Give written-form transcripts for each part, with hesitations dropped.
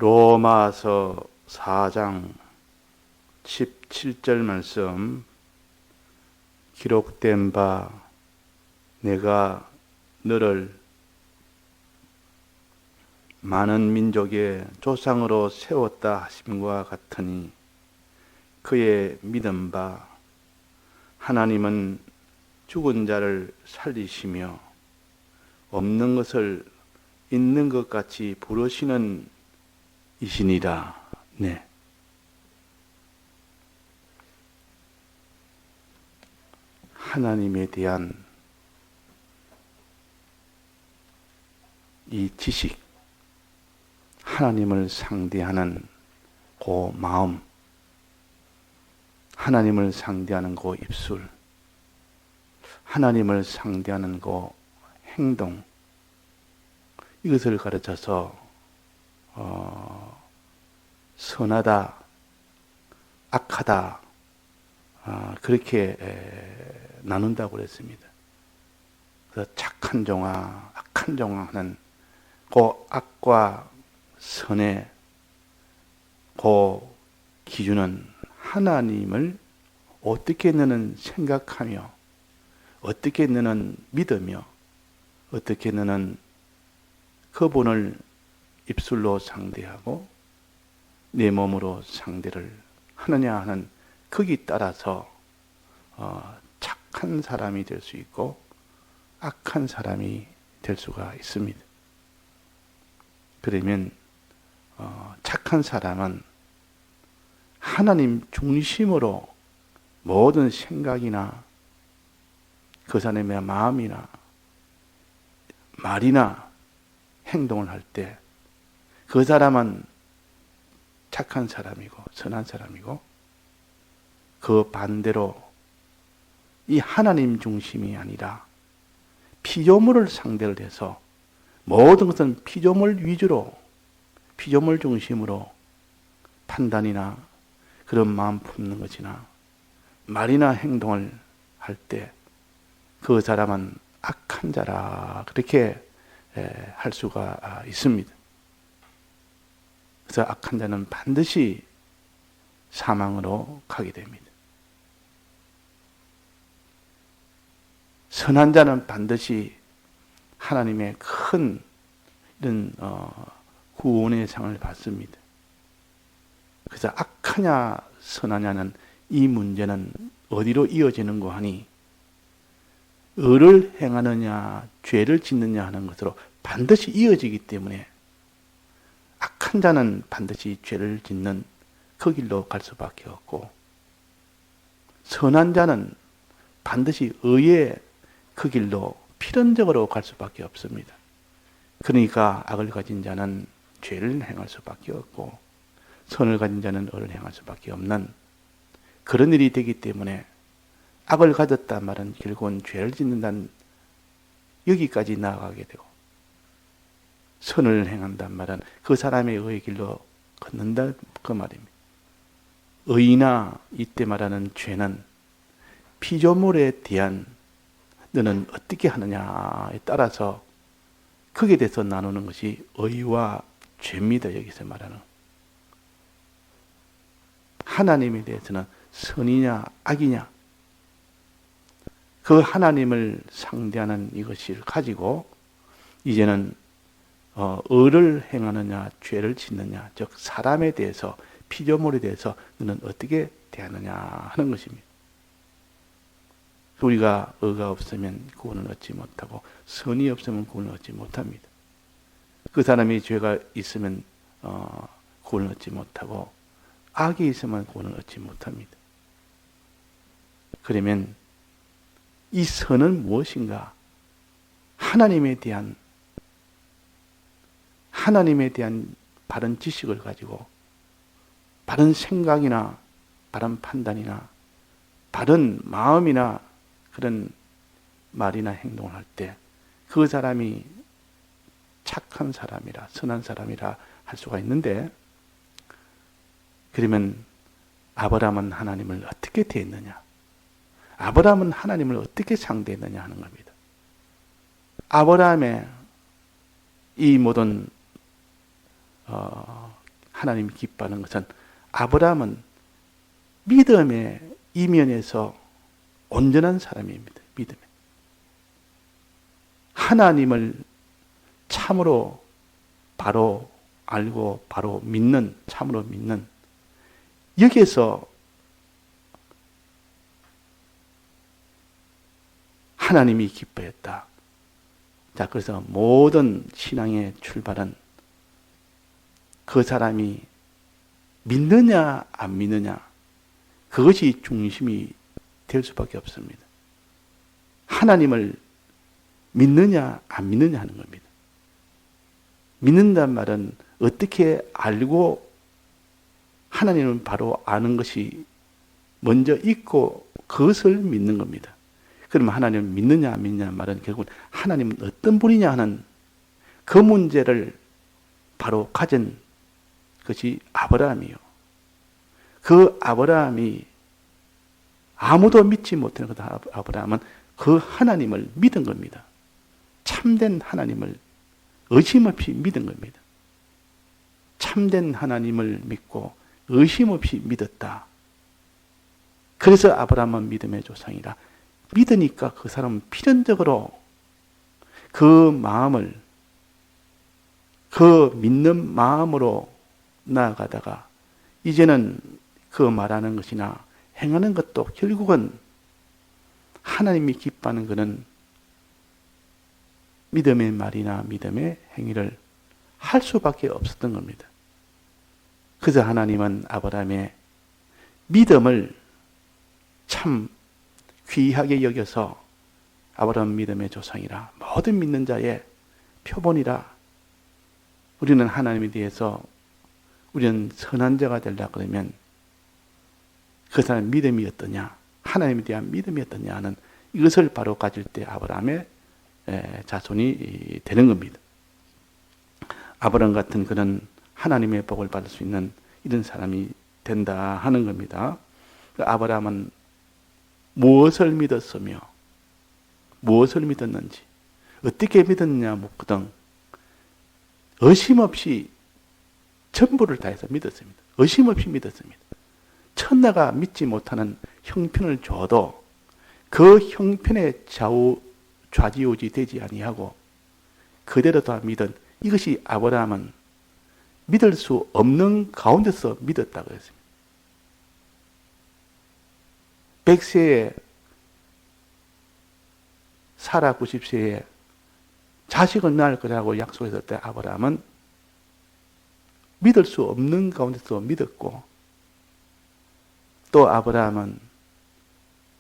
로마서 4장 17절 말씀, 기록된 바 내가 너를 많은 민족의 조상으로 세웠다 하심과 같으니 그의 믿은 바 하나님은 죽은 자를 살리시며 없는 것을 있는 것 같이 부르시는 이시니라. 네. 하나님에 대한 이 지식, 하나님을 상대하는 그 마음, 하나님을 상대하는 그 입술, 하나님을 상대하는 그 행동, 이것을 가르쳐서 선하다, 악하다, 그렇게 나눈다고 그랬습니다. 그래서 착한 종아, 악한 종아 하는 그 악과 선의 그 기준은 하나님을 어떻게 너는 생각하며, 어떻게 너는 믿으며, 어떻게 너는 그분을 입술로 상대하고 내 몸으로 상대를 하느냐 하는 거기 따라서 착한 사람이 될 수 있고 악한 사람이 될 수가 있습니다. 그러면 착한 사람은 하나님 중심으로 모든 생각이나 그 사람의 마음이나 말이나 행동을 할 때 그 사람은 착한 사람이고 선한 사람이고, 그 반대로 이 하나님 중심이 아니라 피조물을 상대로 해서 모든 것은 피조물 위주로, 피조물 중심으로 판단이나 그런 마음 품는 것이나 말이나 행동을 할 때 그 사람은 악한 자라, 그렇게 할 수가 있습니다. 그래서 악한 자는 반드시 사망으로 가게 됩니다. 선한 자는 반드시 하나님의 큰 이런 구원의 상을 받습니다. 그래서 악하냐 선하냐는 이 문제는 어디로 이어지는고 하니 의를 행하느냐 죄를 짓느냐 하는 것으로 반드시 이어지기 때문에 악한 자는 반드시 죄를 짓는 그 길로 갈 수밖에 없고, 선한 자는 반드시 의의 그 길로 필연적으로 갈 수밖에 없습니다. 그러니까 악을 가진 자는 죄를 행할 수밖에 없고 선을 가진 자는 의를 행할 수밖에 없는 그런 일이 되기 때문에 악을 가졌단 말은 결국은 죄를 짓는다는 여기까지 나아가게 되고, 선을 행한단 말은 그 사람의 의의 길로 걷는다 그 말입니다. 의나 이때 말하는 죄는 피조물에 대한 너는 어떻게 하느냐에 따라서 거기에 대해서 나누는 것이 의와 죄입니다. 여기서 말하는 하나님에 대해서는 선이냐 악이냐, 그 하나님을 상대하는 이것을 가지고 이제는 의를 행하느냐 죄를 짓느냐, 즉 사람에 대해서 피조물에 대해서 너는 어떻게 대하느냐 하는 것입니다. 우리가 의가 없으면 구원을 얻지 못하고 선이 없으면 구원을 얻지 못합니다. 그 사람이 죄가 있으면 구원을 얻지 못하고 악이 있으면 구원을 얻지 못합니다. 그러면 이 선은 무엇인가? 하나님에 대한 바른 지식을 가지고 바른 생각이나 바른 판단이나 바른 마음이나 그런 말이나 행동을 할 때 그 사람이 착한 사람이라 선한 사람이라 할 수가 있는데, 그러면 아브라함은 하나님을 어떻게 대했느냐? 아브라함은 하나님을 어떻게 상대했느냐 하는 겁니다. 아브라함의 이 모든 하나님이 기뻐하는 것은 아브라함은 믿음의 이면에서 온전한 사람입니다. 믿음에. 하나님을 참으로 바로 알고 바로 믿는, 참으로 믿는, 여기에서 하나님이 기뻐했다. 자, 그래서 모든 신앙의 출발은 그 사람이 믿느냐 안 믿느냐, 그것이 중심이 될 수밖에 없습니다. 하나님을 믿느냐 안 믿느냐 하는 겁니다. 믿는다는 말은 어떻게 알고 하나님을 바로 아는 것이 먼저 있고 그것을 믿는 겁니다. 그러면 하나님을 믿느냐 안 믿느냐 말은 결국은 하나님은 어떤 분이냐 하는 그 문제를 바로 가진 것이 아브라함이요. 그 아브라함이 아무도 믿지 못하는 그 아브라함은 그 하나님을 믿은 겁니다. 참된 하나님을 의심 없이 믿은 겁니다. 참된 하나님을 믿고 의심 없이 믿었다. 그래서 아브라함은 믿음의 조상이라. 믿으니까 그 사람은 필연적으로 그 마음을, 그 믿는 마음으로 나아가다가 이제는 그 말하는 것이나 행하는 것도 결국은 하나님이 기뻐하는 것은 믿음의 말이나 믿음의 행위를 할 수밖에 없었던 겁니다. 그래서 하나님은 아브라함의 믿음을 참 귀하게 여겨서 아브라함 믿음의 조상이라, 모든 믿는 자의 표본이라, 우리는 하나님에 대해서 우리는 선한 자가 되려고 그러면 그 사람의 믿음이 어떠냐, 하나님에 대한 믿음이 어떠냐 하는 이것을 바로 가질 때 아브라함의 자손이 되는 겁니다. 아브라함 같은 그런 하나님의 복을 받을 수 있는 이런 사람이 된다 하는 겁니다. 아브라함은 무엇을 믿었으며 무엇을 믿었는지, 어떻게 믿었느냐 묻거든 의심 없이 전부를 다해서 믿었습니다. 의심 없이 믿었습니다. 천하가 믿지 못하는 형편을 줘도 그 형편에 좌지우지 되지 아니하고 그대로 다 믿은, 이것이 아브라함은 믿을 수 없는 가운데서 믿었다고 했습니다. 100세에 사라 90세에 자식을 낳을 거라고 약속했을 때 아브라함은 믿을 수 없는 가운데서 믿었고, 또 아브라함은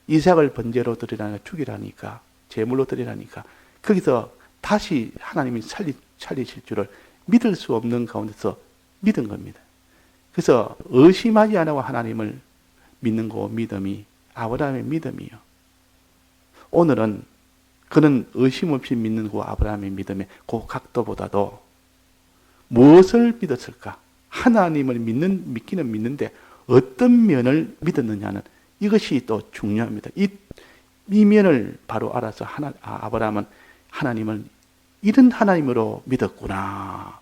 이삭을 번제로 드리라니까, 죽이라니까, 제물로 드리라니까 거기서 다시 하나님이 살리실 줄을 믿을 수 없는 가운데서 믿은 겁니다. 그래서 의심하지 않고 하나님을 믿는 그 믿음이 아브라함의 믿음이요. 오늘은 그는 의심 없이 믿는 그 아브라함의 믿음의 그 각도보다도 무엇을 믿었을까? 하나님을 믿기는 믿는데 어떤 면을 믿었느냐는 이것이 또 중요합니다. 이 면을 바로 알아서 아브라함은 하나님을 이런 하나님으로 믿었구나.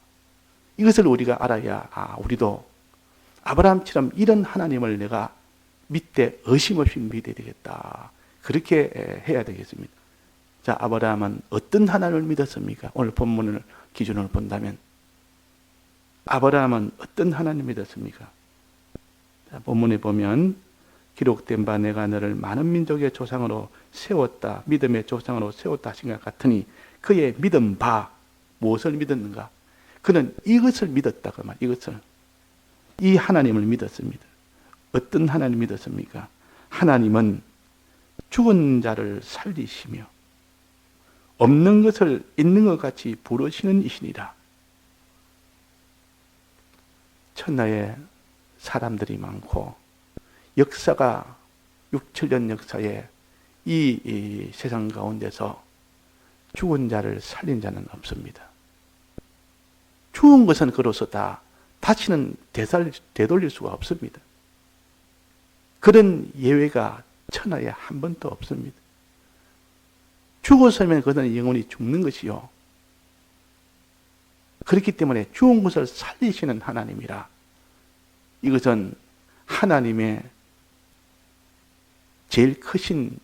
이것을 우리가 알아야 우리도 아브라함처럼 이런 하나님을 내가 믿되 의심 없이 믿어야 되겠다. 그렇게 해야 되겠습니다. 자, 아브라함은 어떤 하나님을 믿었습니까? 오늘 본문을 기준으로 본다면 아브라함은 어떤 하나님을 믿었습니까? 자, 본문에 보면 기록된 바 내가 너를 많은 민족의 조상으로 세웠다, 믿음의 조상으로 세웠다 하신 것 같으니 그의 믿은 바 무엇을 믿었는가? 그는 이것을 믿었다 그 말. 이것을, 이 하나님을 믿었습니다. 어떤 하나님을 믿었습니까? 하나님은 죽은 자를 살리시며 없는 것을 있는 것 같이 부르시는 이시니라. 천하에 사람들이 많고 역사가 6, 7년 역사에 이 세상 가운데서 죽은 자를 살린 자는 없습니다. 죽은 것은 그로서 다 다시는 되돌릴 수가 없습니다. 그런 예외가 천하에 한 번도 없습니다. 죽었으면 그것은 영원히 죽는 것이요. 그렇기 때문에 죽은 것을 살리시는 하나님이라 이것은 하나님의 제일 크신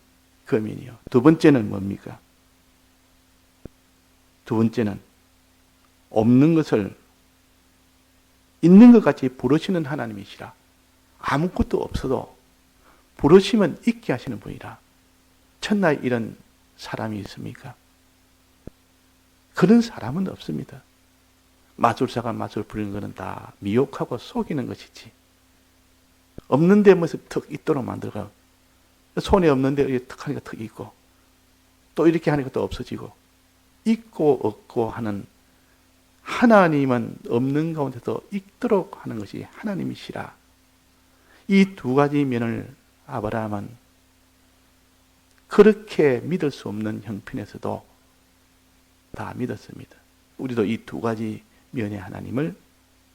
거민이요. 두 번째는 뭡니까? 두 번째는 없는 것을 있는 것 같이 부르시는 하나님이시라. 아무것도 없어도 부르시면 있게 하시는 분이라. 천하에 이런 사람이 있습니까? 그런 사람은 없습니다. 마술사가 마술 부리는 것은 다 미혹하고 속이는 것이지. 없는데 모습 턱 있도록 만들고, 손에 없는데 턱 하니까 턱이 있고, 또 이렇게 하니까 또 없어지고, 있고 없고 하는 하나님은 없는 가운데서 있도록 하는 것이 하나님이시라. 이 두 가지 면을 아브라함은 그렇게 믿을 수 없는 형편에서도 다 믿었습니다. 우리도 이 두 가지 면의 하나님을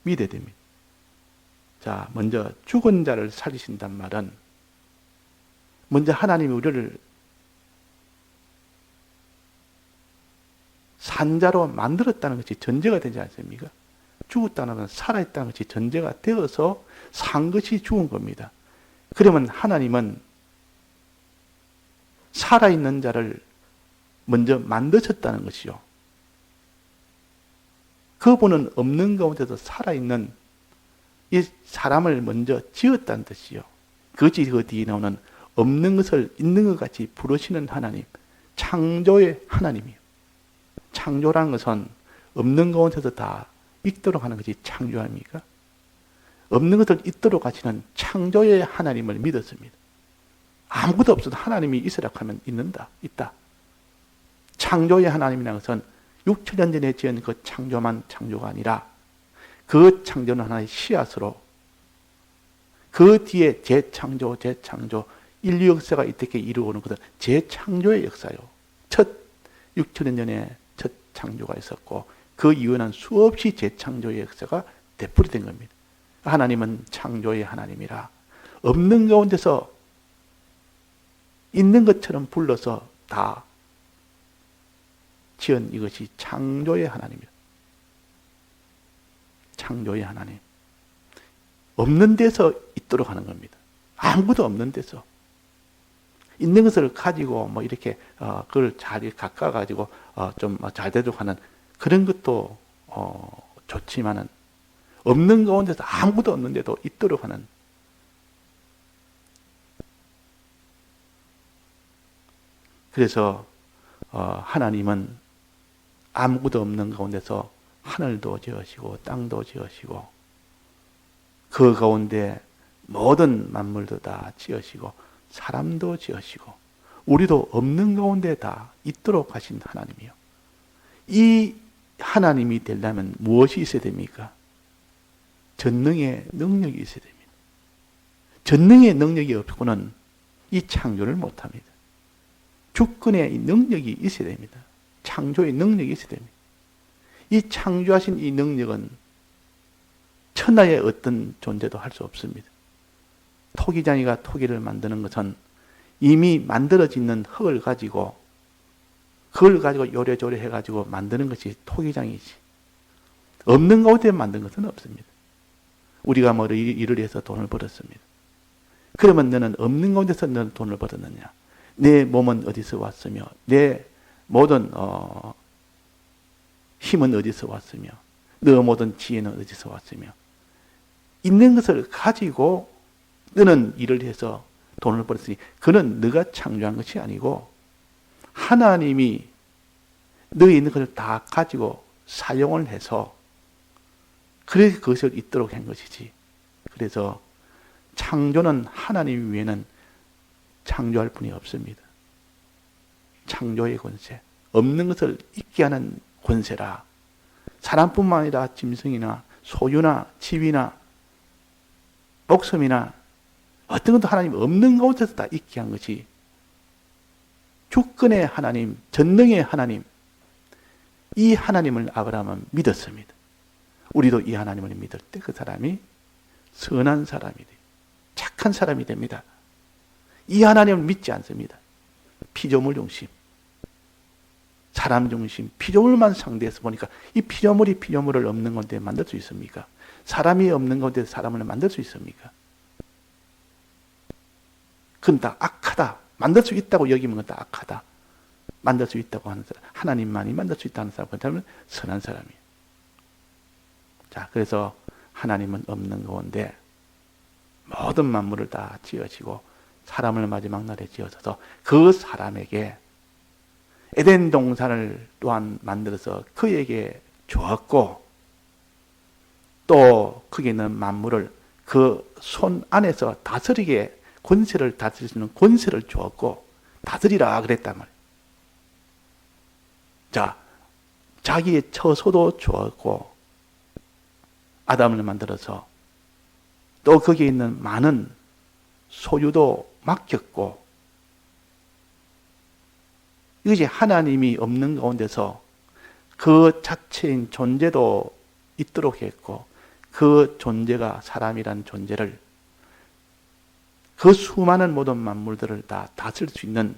믿어야 됩니다. 자, 먼저 죽은 자를 살리신단 말은 먼저 하나님이 우리를 산자로 만들었다는 것이 전제가 되지 않습니까? 죽었다는 것은 살아있다는 것이 전제가 되어서 산 것이 죽은 겁니다. 그러면 하나님은 살아있는 자를 먼저 만드셨다는 것이요. 그분은 없는 가운데서 살아있는 이 사람을 먼저 지었다는 뜻이요. 그것이 그 뒤에 나오는 없는 것을 있는 것 같이 부르시는 하나님, 창조의 하나님이요. 창조라는 것은 없는 가운데서 다 있도록 하는 것이 창조 아닙니까? 없는 것을 있도록 하시는 창조의 하나님을 믿었습니다. 아무것도 없어도 하나님이 있으라 하면 있다. 창조의 하나님이라는 것은 6천년 전에 지은 그 창조만 창조가 아니라 그 창조는 하나의 씨앗으로 그 뒤에 재창조, 인류 역사가 이렇게 이루어오는 것은 재창조의 역사요. 첫 6천년 전에 첫 창조가 있었고 그 이후에는 수없이 재창조의 역사가 되풀이된 겁니다. 하나님은 창조의 하나님이라 없는 가운데서 있는 것처럼 불러서 다 지은 이것이 창조의 하나님입니다. 창조의 하나님. 없는 데서 있도록 하는 겁니다. 아무것도 없는 데서. 있는 것을 가지고 뭐 이렇게 그걸 잘 가까 가지고 좀 잘 되도록 하는 그런 것도 좋지만은 없는 가운데서 아무것도 없는데도 있도록 하는 그래서 하나님은 아무것도 없는 가운데서 하늘도 지으시고 땅도 지으시고 그 가운데 모든 만물도 다 지으시고 사람도 지으시고 우리도 없는 가운데 다 있도록 하신 하나님이요. 이 하나님이 되려면 무엇이 있어야 됩니까? 전능의 능력이 있어야 됩니다. 전능의 능력이 없고는 이 창조를 못합니다. 주권의 능력이 있어야 됩니다. 창조의 능력이 있어야 됩니다. 이 창조하신 이 능력은 천하의 어떤 존재도 할 수 없습니다. 토기장이가 토기를 만드는 것은 이미 만들어져 있는 흙을 가지고 그걸 가지고 요래조래 해가지고 만드는 것이 토기장이지. 없는 가운데 만든 것은 없습니다. 우리가 뭐 일을 해서 돈을 벌었습니다. 그러면 너는 없는 가운데서 너는 돈을 벌었느냐? 내 몸은 어디서 왔으며 내 모든 힘은 어디서 왔으며 너 모든 지혜는 어디서 왔으며 있는 것을 가지고 너는 일을 해서 돈을 벌었으니 그는 너가 창조한 것이 아니고 하나님이 너의 있는 것을 다 가지고 사용을 해서 그래서 그것을 있도록 한 것이지. 그래서 창조는 하나님 외에는 창조할 분이 없습니다. 창조의 권세, 없는 것을 있게 하는 권세라. 사람뿐만 아니라 짐승이나 소유나 집이나 목숨이나 어떤 것도 하나님 없는 가운데서 다 있게 한 것이 주권의 하나님, 전능의 하나님, 이 하나님을 아브라함은 믿었습니다. 우리도 이 하나님을 믿을 때 그 사람이 선한 사람이 돼요. 착한 사람이 됩니다. 이 하나님을 믿지 않습니다. 피조물 중심. 사람 중심, 피조물만 상대해서 보니까 이 피조물이 피조물을 없는 건데 만들 수 있습니까? 사람이 없는 건데 사람을 만들 수 있습니까? 그건 다 악하다. 만들 수 있다고 여기면 그건 다 악하다. 만들 수 있다고 하는 사람, 하나님만이 만들 수 있다는 사람, 그렇다면 선한 사람이에요. 자, 그래서 하나님은 없는 가운데 모든 만물을 다 지으시고 사람을 마지막 날에 지어서 그 사람에게 에덴 동산을 또한 만들어서 그에게 주었고 또 거기 있는 만물을 그 손 안에서 다스리게 권세를 다스릴 수 있는 권세를 주었고 다스리라 그랬단 말이에요. 자, 자기의 처소도 주었고 아담을 만들어서 또 거기에 있는 많은 소유도 맡겼고 이것이 하나님이 없는 가운데서 그 자체인 존재도 있도록 했고 그 존재가 사람이란 존재를 그 수많은 모든 만물들을 다 다스릴 수 있는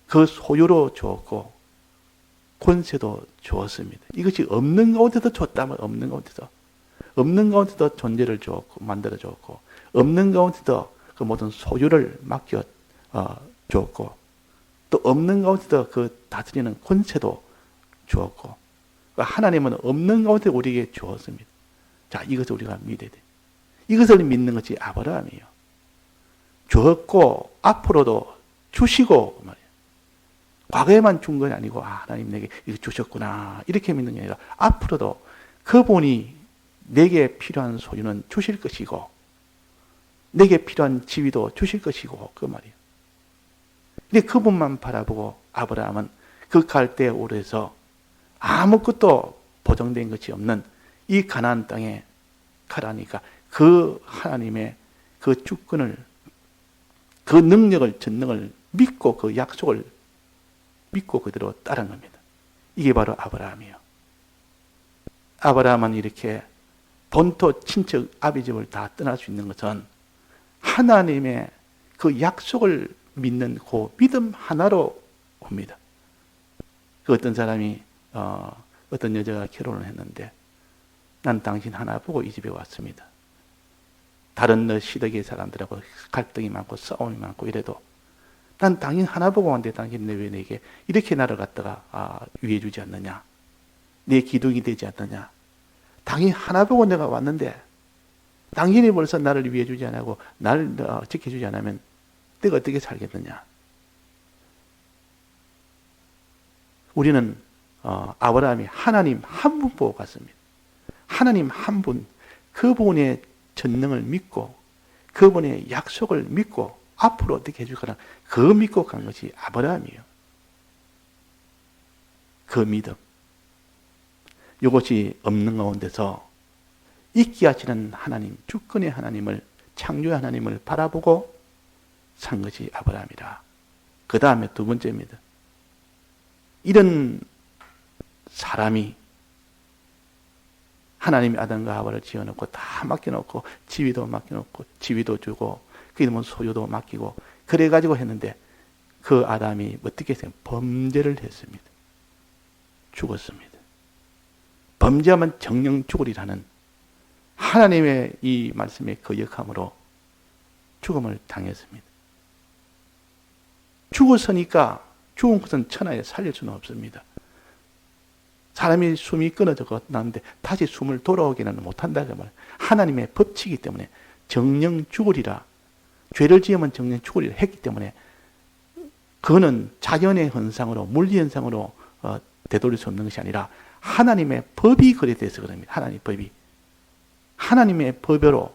그 소유로 주었고 권세도 주었습니다. 이것이 없는 가운데도 줬다면 없는 가운데도 존재를 주었고 만들어 주었고 없는 가운데도 그 모든 소유를 맡겨 주었고 또 없는 가운데도 그 다스리는 권세도 주었고 하나님은 없는 가운데 우리에게 주었습니다. 자, 이것을 우리가 믿어야 돼. 이것을 믿는 것이 아브라함이에요. 주었고 앞으로도 주시고 말이에요. 과거에만 준 건 아니고 하나님 내게 이거 주셨구나 이렇게 믿는 게 아니라 앞으로도 그분이 내게 필요한 소유는 주실 것이고 내게 필요한 지위도 주실 것이고 그 말이에요. 근데 그분만 바라보고 아브라함은 그 갈대에 오르서 아무것도 보장된 것이 없는 이 가나안 땅에 가라니까 그 하나님의 그 주권을 그 능력을 전능을 믿고 그 약속을 믿고 그대로 따른 겁니다. 이게 바로 아브라함이에요. 아브라함은 이렇게 본토 친척 아비 집을 다 떠날 수 있는 것은 하나님의 그 약속을 믿는 그 믿음 하나로 옵니다. 그 어떤 사람이 어떤 여자가 결혼을 했는데 난 당신 하나 보고 이 집에 왔습니다. 다른 시댁의 사람들하고 갈등이 많고 싸움이 많고 이래도 난 당신 하나 보고 왔는데 당신 왜 내게 이렇게 나를 갖다가 위해 주지 않느냐, 내 기둥이 되지 않느냐, 당신 하나 보고 내가 왔는데 당신이 벌써 나를 위해 주지 않고 나를 지켜주지 않으면 내가 어떻게 살겠느냐. 우리는 아브라함이 하나님 한 분 보고 갔습니다. 하나님 한 분, 그분의 전능을 믿고 그분의 약속을 믿고 앞으로 어떻게 해줄 거라 그 믿고 간 것이 아브라함이에요. 그 믿음. 이것이 없는 가운데서 있게 하시는 하나님, 주권의 하나님을, 창조의 하나님을 바라보고 산 것이 아브라함이라. 그 다음에 두 번째입니다. 이런 사람이 하나님이 아담과 하와를 지어놓고 다 맡겨놓고 지위도 맡겨놓고 지위도 주고 그러면 소유도 맡기고 그래가지고 했는데 그 아담이 어떻게 했어요? 범죄를 했습니다. 죽었습니다. 범죄하면 정령 죽으리라는 하나님의 이 말씀에 거역함으로 죽음을 당했습니다. 죽었으니까 죽은 것은 천하에 살릴 수는 없습니다. 사람이 숨이 끊어져 나는데 다시 숨을 돌아오기는 못한다. 그 말. 하나님의 법칙이기 때문에 정령 죽으리라. 죄를 지으면 정령 죽으리라 했기 때문에 그거는 자연의 현상으로 물리현상으로 되돌릴 수 없는 것이 아니라 하나님의 법이 그래 돼서 그럽니다. 하나님의 법이. 하나님의 법으로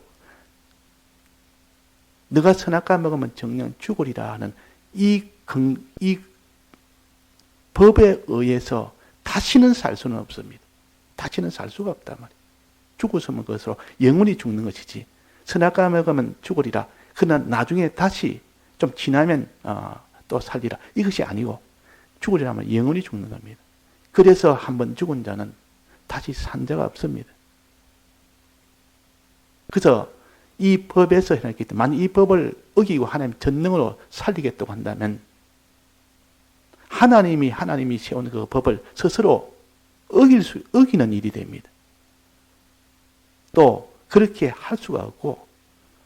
너가 선악과 먹으면 정령 죽으리라 하는 이 법에 의해서 다시는 살 수는 없습니다. 다시는 살 수가 없단 말이에요. 죽었으면 그것으로 영원히 죽는 것이지. 선악과 먹으면 죽으리라. 그러나 나중에 다시 좀 지나면 또 살리라. 이것이 아니고 죽으리라면 영원히 죽는 겁니다. 그래서 한번 죽은 자는 다시 산 자가 없습니다. 그래서 이 법에서 해놨기 때문에 만약 이 법을 어기고 하나님 전능으로 살리겠다고 한다면 하나님이 세운 그 법을 스스로 어기는 일이 됩니다. 또 그렇게 할 수가 없고,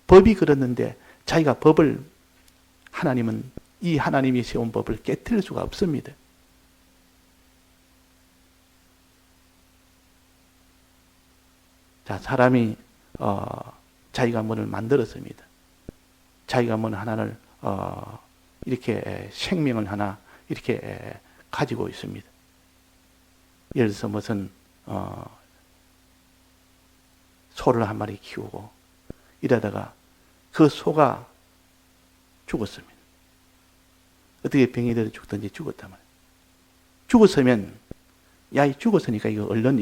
법이 그렇는데 자기가 이 하나님이 세운 법을 깨뜨릴 수가 없습니다. 자, 사람이 자기가 뭐를 만들었습니다. 자기가 뭐 하나를 이렇게 생명을 하나 이렇게 가지고 있습니다. 예를 들어서 무슨 소를 한 마리 키우고 이러다가 그 소가 죽었습니다. 어떻게 병이 들어 죽든지 죽었단 말이에요. 죽었으면 야, 죽었으니까 이거 얼른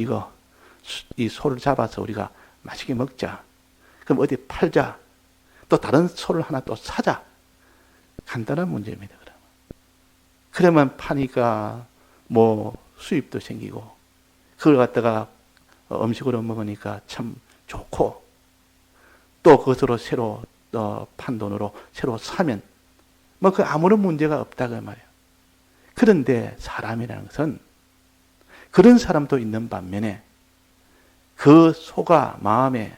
이 소를 잡아서 우리가 맛있게 먹자. 그럼 어디 팔자. 또 다른 소를 하나 또 사자. 간단한 문제입니다. 그러면 파니까 뭐 수입도 생기고, 그걸 갖다가 음식으로 먹으니까 참 좋고, 또 그것으로 새로 판 돈으로 새로 사면 뭐 그 아무런 문제가 없다고 말이에요. 그런데 사람이라는 것은 그런 사람도 있는 반면에 그 소가 마음에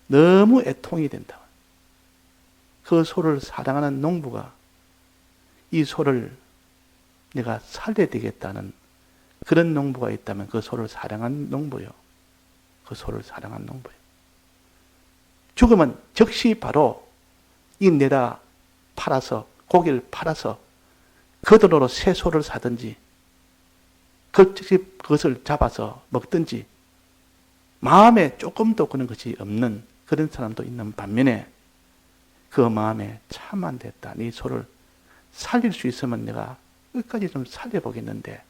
너무 애통이 된다. 그 소를 사랑하는 농부가 이 소를 내가 살려야 되겠다는 그런 농부가 있다면 그 소를 사랑한 농부요. 그 소를 사랑한 농부요. 죽으면 즉시 바로 이 내다 팔아서, 고기를 팔아서 그 돈으로 새 소를 사든지 그것을 잡아서 먹든지 마음에 조금도 그런 것이 없는 그런 사람도 있는 반면에 그 마음에 참 안 됐다. 네 소를 살릴 수 있으면 내가 끝까지 좀 살려보겠는데,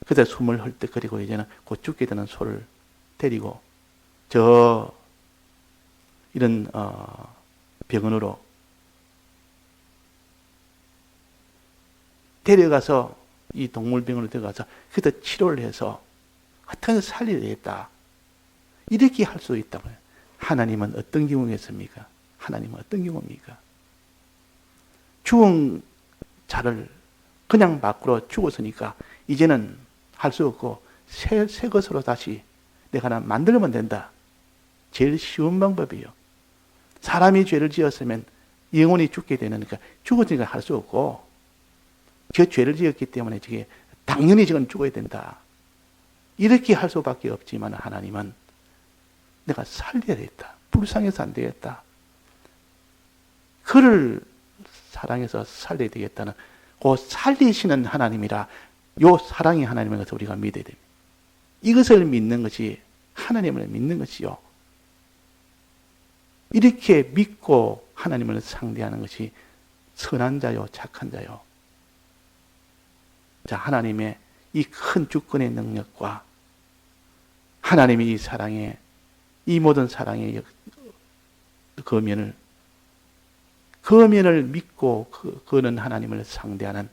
그때 숨을 헐떡거리고 이제는 곧 죽게 되는 소를 데리고 이런 병원으로 데려가서, 이 동물병원으로 데려가서 그때 치료를 해서 어떻게 살려야 되겠다. 이렇게 할 수 있다고요. 하나님은 어떤 경우겠습니까? 하나님은 어떤 경우입니까? 죽은 자를 그냥 밖으로 죽었으니까 이제는 할 수 없고 새 것으로 다시 내가 하나 만들면 된다. 제일 쉬운 방법이에요. 사람이 죄를 지었으면 영원히 죽게 되는, 그러니까 죽었으니까 할 수 없고, 그 죄를 지었기 때문에 저게 당연히 지금 죽어야 된다. 이렇게 할 수밖에 없지만 하나님은 내가 살려야 되겠다. 불쌍해서 안 되겠다. 그를 사랑해서 살려야 되겠다는 그 살리시는 하나님이라, 요 사랑의 하나님인 것을 우리가 믿어야 됩니다. 이것을 믿는 것이 하나님을 믿는 것이요. 이렇게 믿고 하나님을 상대하는 것이 선한 자요, 착한 자요. 자, 하나님의 이 큰 주권의 능력과 하나님의 이 사랑의, 이 모든 사랑의 거면을 믿고 그는 하나님을 상대하는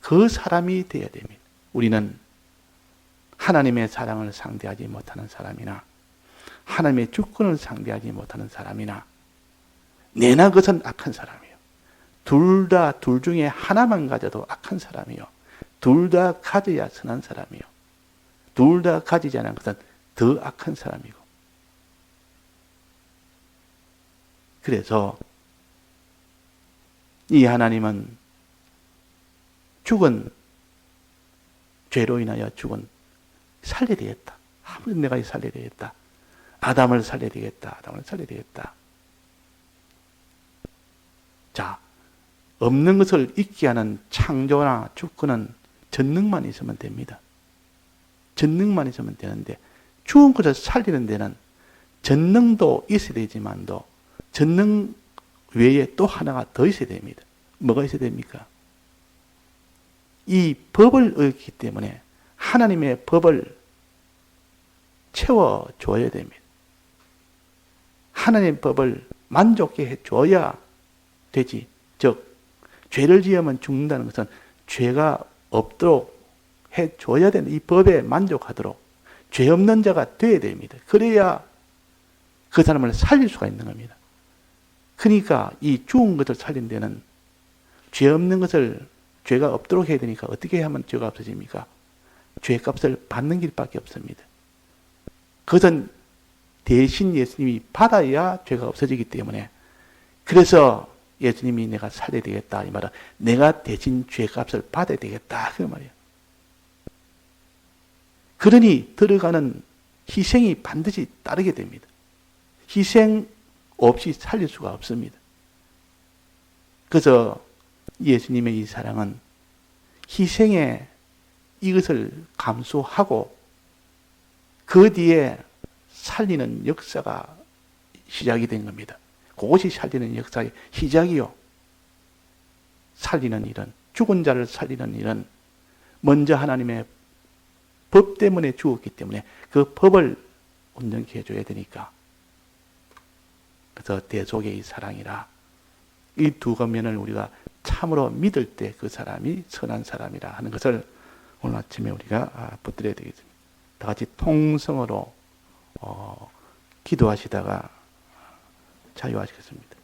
그 사람이 되어야 됩니다. 우리는 하나님의 사랑을 상대하지 못하는 사람이나 하나님의 주권을 상대하지 못하는 사람이나 내나 그것은 악한 사람이요. 둘 중에 하나만 가져도 악한 사람이요. 둘 다 가져야 선한 사람이요. 둘 다 가지지 않은 것은 더 악한 사람이고. 그래서 이 하나님은 죽은, 죄로 인하여 죽은, 살려야 되겠다. 아무리 내가 살려야 되겠다. 아담을 살려야 되겠다. 아담을 살려야 되겠다. 자, 없는 것을 있게 하는 창조나 주권은 전능만 있으면 됩니다. 전능만 있으면 되는데, 죽은 것을 살리는 데는 전능도 있어야 되지만도 전능 외에 또 하나가 더 있어야 됩니다. 뭐가 있어야 됩니까? 이 법을 얻기 때문에 하나님의 법을 채워줘야 됩니다. 하나님의 법을 만족해 해줘야 되지. 즉, 죄를 지으면 죽는다는 것은 죄가 없도록 해줘야 되는, 이 법에 만족하도록 죄 없는 자가 되어야 됩니다. 그래야 그 사람을 살릴 수가 있는 겁니다. 그러니까 이 죽은 것을 살린 데는 죄 없는 것을 죄가 없도록 해야 되니까 어떻게 하면 죄가 없어집니까? 죄값을 받는 길밖에 없습니다. 그것은 대신 예수님이 받아야 죄가 없어지기 때문에, 그래서 예수님이 내가 살려야 되겠다 이 말은 내가 대신 죄값을 받아야 되겠다 그 말이에요. 그러니 들어가는 희생이 반드시 따르게 됩니다. 희생 없이 살릴 수가 없습니다. 그래서 예수님의 이 사랑은 희생에 이것을 감수하고 그 뒤에 살리는 역사가 시작이 된 겁니다. 그것이 살리는 역사의 시작이요. 살리는 일은, 죽은 자를 살리는 일은 먼저 하나님의 법 때문에 죽었기 때문에 그 법을 온전케 해줘야 되니까. 그래서 대속의 이 사랑이라, 이 두 면을 우리가 참으로 믿을 때 그 사람이 선한 사람이라 하는 것을 오늘 아침에 우리가 붙들어야 되겠습니다. 다 같이 통성으로 기도하시다가 자유하시겠습니다.